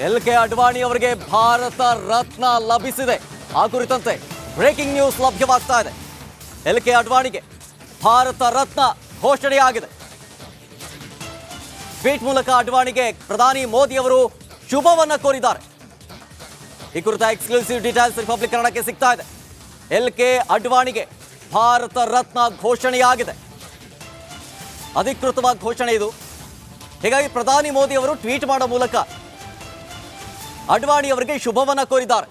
ಎಲ್.ಕೆ. ಅಡ್ವಾಣಿ ಅವರಿಗೆ ಭಾರತ ರತ್ನ ಲಭಿಸಿದೆ. ಆ ಕುರಿತಂತೆ ಬ್ರೇಕಿಂಗ್ ನ್ಯೂಸ್ ಲಭ್ಯವಾಗ್ತಾ ಇದೆ. ಎಲ್.ಕೆ. ಅಡ್ವಾಣಿಗೆ ಭಾರತ ರತ್ನ ಘೋಷಣೆಯಾಗಿದೆ. ಟ್ವೀಟ್ ಮೂಲಕ ಅಡ್ವಾಣಿಗೆ ಪ್ರಧಾನಿ ಮೋದಿ ಅವರು ಶುಭವನ್ನ ಕೋರಿದ್ದಾರೆ. ಈ ಕುರಿತ ಎಕ್ಸ್ಕ್ಲೂಸಿವ್ ಡೀಟೇಲ್ಸ್ ರಿಪಬ್ಲಿಕ್ ಕನ್ನಡಕ್ಕೆ ಸಿಗ್ತಾ ಇದೆ. ಎಲ್.ಕೆ. ಅಡ್ವಾಣಿಗೆ ಭಾರತ ರತ್ನ ಘೋಷಣೆಯಾಗಿದೆ. ಅಧಿಕೃತವಾಗಿ ಘೋಷಣೆ ಇದು. ಹೀಗಾಗಿ ಪ್ರಧಾನಿ ಮೋದಿ ಅವರು ಟ್ವೀಟ್ ಮಾಡೋ ಮೂಲಕ ಅಡ್ವಾಣಿ ಅವರಿಗೆ ಶುಭವನ್ನ ಕೋರಿದ್ದಾರೆ.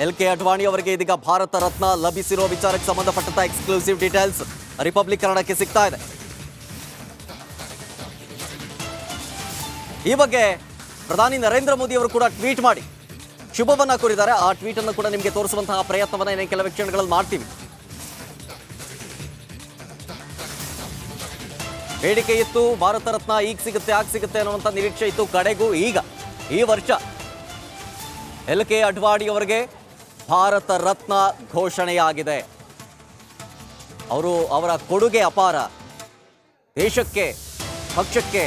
ಎಲ್.ಕೆ. ಅಡ್ವಾಣಿ ಅವರಿಗೆ ಇದೀಗ ಭಾರತ ರತ್ನ ಲಭಿಸಿರುವ ವಿಚಾರಕ್ಕೆ ಸಂಬಂಧಪಟ್ಟಂತ ಎಕ್ಸ್ಕ್ಲೂಸಿವ್ ಡೀಟೇಲ್ಸ್ ರಿಪಬ್ಲಿಕ್ ಕನ್ನಡಕ್ಕೆ ಸಿಗ್ತಾ ಇದೆ. ಈ ಬಗ್ಗೆ ಪ್ರಧಾನಿ ನರೇಂದ್ರ ಮೋದಿ ಅವರು ಕೂಡ ಟ್ವೀಟ್ ಮಾಡಿ ಶುಭವನ್ನ ಕೋರಿದ್ದಾರೆ. ಆ ಟ್ವೀಟ್ ಅನ್ನು ಕೂಡ ನಿಮಗೆ ತೋರಿಸುವಂತಹ ಪ್ರಯತ್ನವನ್ನ ಕೆಲವು ಕ್ಷಣಗಳಲ್ಲಿ ಮಾಡ್ತೀವಿ. ಬೇಡಿಕೆ ಇತ್ತು, ಭಾರತ ರತ್ನ ಈಗ ಸಿಗುತ್ತೆ ಆಗ ಸಿಗುತ್ತೆ ಅನ್ನುವಂಥ ನಿರೀಕ್ಷೆ ಇತ್ತು. ಕಡೆಗೂ ಈಗ ಈ ವರ್ಷ ಎಲ್.ಕೆ. ಅಡ್ವಾಣಿ ಅವರಿಗೆ ಭಾರತ ರತ್ನ ಘೋಷಣೆಯಾಗಿದೆ. ಅವರ ಕೊಡುಗೆ ಅಪಾರ. ದೇಶಕ್ಕೆ, ಪಕ್ಷಕ್ಕೆ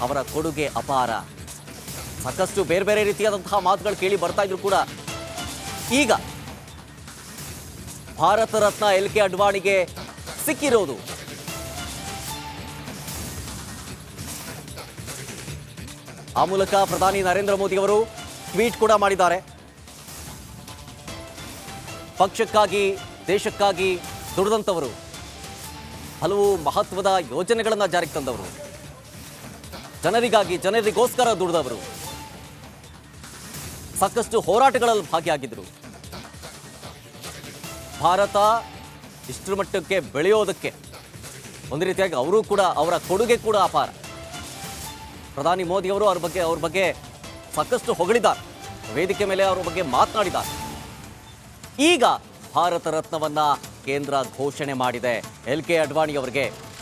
ಅವರ ಕೊಡುಗೆ ಅಪಾರ. ಸಾಕಷ್ಟು ಬೇರೆ ಬೇರೆ ರೀತಿಯಾದಂತಹ ಮಾತುಗಳು ಕೇಳಿ ಬರ್ತಾ ಇದ್ರು ಕೂಡ ಈಗ ಭಾರತ ರತ್ನ ಎಲ್.ಕೆ. ಅಡ್ವಾಣಿಗೆ ಸಿಕ್ಕಿರೋದು. ಆ ಮೂಲಕ ಪ್ರಧಾನಿ ನರೇಂದ್ರ ಮೋದಿ ಅವರು ಟ್ವೀಟ್ ಕೂಡ ಮಾಡಿದ್ದಾರೆ. ಪಕ್ಷಕ್ಕಾಗಿ, ದೇಶಕ್ಕಾಗಿ ದುಡಿದಂಥವರು, ಹಲವು ಮಹತ್ವದ ಯೋಜನೆಗಳನ್ನು ಜಾರಿಗೆ ತಂದವರು, ಜನರಿಗೋಸ್ಕರ ದುಡಿದವರು, ಸಾಕಷ್ಟು ಹೋರಾಟಗಳಲ್ಲಿ ಭಾಗಿಯಾಗಿದ್ದರು. ಭಾರತ ಇಷ್ಟರ ಮಟ್ಟಕ್ಕೆ ಬೆಳೆಯೋದಕ್ಕೆ ಒಂದು ರೀತಿಯಾಗಿ ಅವರು ಕೂಡ, ಅವರ ಕೊಡುಗೆ ಕೂಡ ಅಪಾರ. ಪ್ರಧಾನಿ ಮೋದಿ ಅವರು ಅವ್ರ ಬಗ್ಗೆ ಸಾಕಷ್ಟು ಹೊಗಳಿದ್ದಾರೆ. ವೇದಿಕೆ ಮೇಲೆ ಅವರ ಬಗ್ಗೆ ಮಾತನಾಡಿದ್ದಾರೆ. ಈಗ ಭಾರತ ರತ್ನವನ್ನ ಕೇಂದ್ರ ಘೋಷಣೆ ಮಾಡಿದೆ. ಎಲ್.ಕೆ. ಅಡ್ವಾಣಿ ಅವರಿಗೆ